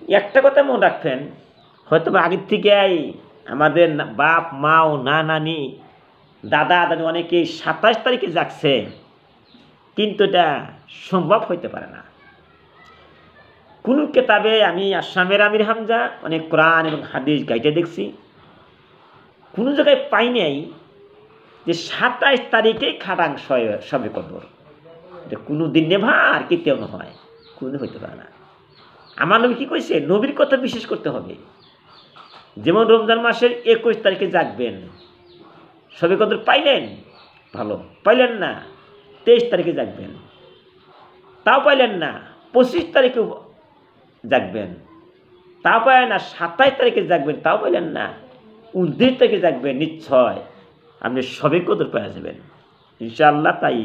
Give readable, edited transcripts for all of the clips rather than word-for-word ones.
একটা কথা মনে রাখবেন, হয়তো আগের থেকেই আমাদের বাপ মাও না নানি দাদা দাদি অনেকেই 27 তারিখে জাগছে, কিন্তু এটা সম্ভব হইতে পারে না। কোন কেতাবে আমি আসামের আমির হামজা অনেক কোরআন এবং হাদিস গাইতে দেখছি, কোনো জায়গায় পাই নাই যে 27 তারিখেই খাটাং সবে কদর। এটা কোনো দিন নেভা আর কেতেও না হয়, কোনোদিন হইতে পারে না। আমার নবী কি কইছে, নবীর কথা বিশেষ করতে হবে। যেমন রমজান মাসের 21 তারিখে জাগবেন, সবে কদর পাইলেন ভালো, পাইলেন না 23 তারিখে জাগবেন, তাও পাইলেন না 25 তারিখে জাগবেন, তাও পাইলেন না 27 তারিখে জাগবেন, তাও পাইলেন না 29 তারিখে জাগবেন, নিশ্চয় আপনি সবে কদর পেয়ে যাবেন ইনশাআল্লাহ। তাই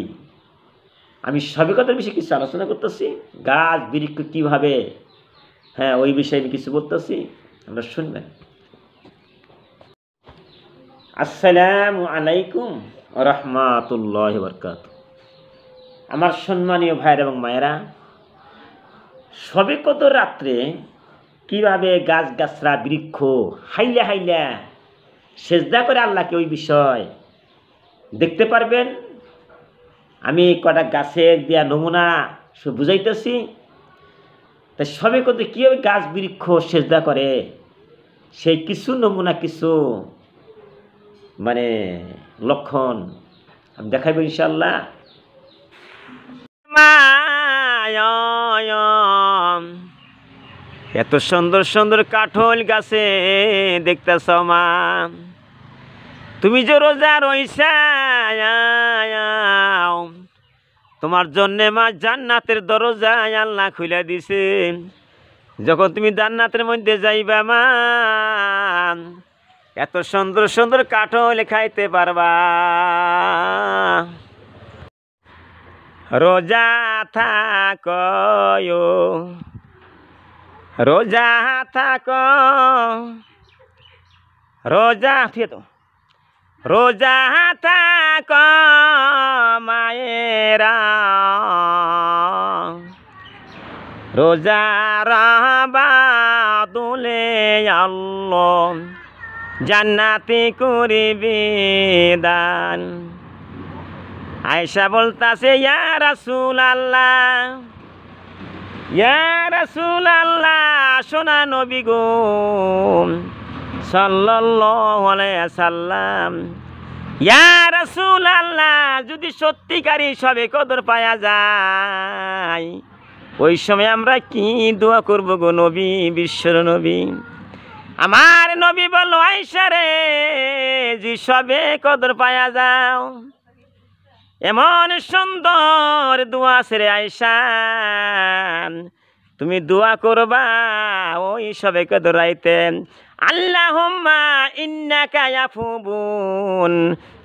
আমি সবে কদর বিষয়ে কিছু আলোচনা করতেছি, গাছ বৃক্ষ কীভাবে, হ্যাঁ ওই বিষয়ে আমি কিছু বলতেছি, আমরা শুনবেন। আসসালামু আলাইকুম ওয়া রাহমাতুল্লাহি ওয়া বারাকাতুহু। আমার সম্মানীয় ভাইয়েরা এবং মায়েরা, সবে কদর রাত্রে কিভাবে গাছ গাছরা বৃক্ষ হাইলা হাইলা সেজদা করে আল্লাহকে, ওই বিষয় দেখতে পারবেন। আমি কটা গাছের দেয়া নমুনা বুঝাইতেছি। তাই সবে কদর কীভাবে গাছ বৃক্ষ সেজদা করে সেই কিছু নমুনা, কিছু মানে লক্ষণ আমি দেখাইব ইনশাআল্লাহ। এত সুন্দর সুন্দর কাঠল গাছে দেখতেছ মা, তুমি যে রোজা রইছা, তোমার জন্যে মা জান্নাতের দরজা আল্লাহ খুলে দিছে। যখন তুমি জান্নাতের মধ্যে যাইবা মা, এত সুন্দর সুন্দর কাঠল খাইতে পারবা। রোজা থাক, রোজা থাক, রোজা তো রোজা থাক মায়েরা, রোজা রাহবা দুলে আল্লাহ জান্নাতি করিবি দান। আয়েশা বলতাছে, ইয়া রাসূলুল্লাহ, ইয়া রাসূলুল্লাহ, সোনা নবী গো সাল্লাল্লাহু আলাইহি ওয়াসাল্লাম, ইয়া রাসূলুল্লাহ, যদি সত্যিকারই সবে কদর পাওয়া যায়, ওই সময় আমরা কি দোয়া করব গো নবী, বিশ্বর নবী? আমার নবী বলল, আয়েশা রে, যে সবে কদর পাওয়া যাও, এমন সুন্দর দোয়া আছে রে আয়েশা, তুমি দোয়া করবা ওই সবে কদর রাইতে, আল্লাহুম্মা ইন্নাকা আফুবুন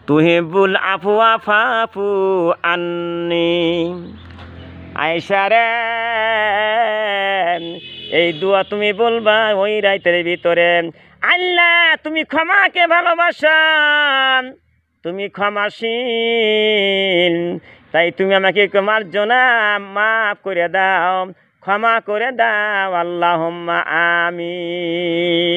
তুহিব্বুল আফওয়া ফাফু আন্নি। আয়েশা রে, এই দোয়া তুমি বলবা ওই রাইতের ভিতরে, আল্লাহ তুমি ক্ষমাকে ভালোবাসেন, তুমি ক্ষমাশীল, তাই তুমি আমাকে মার্জনা মাফ করে দাও, ক্ষমা করে দাও, আল্লাহুম্মা আমিন।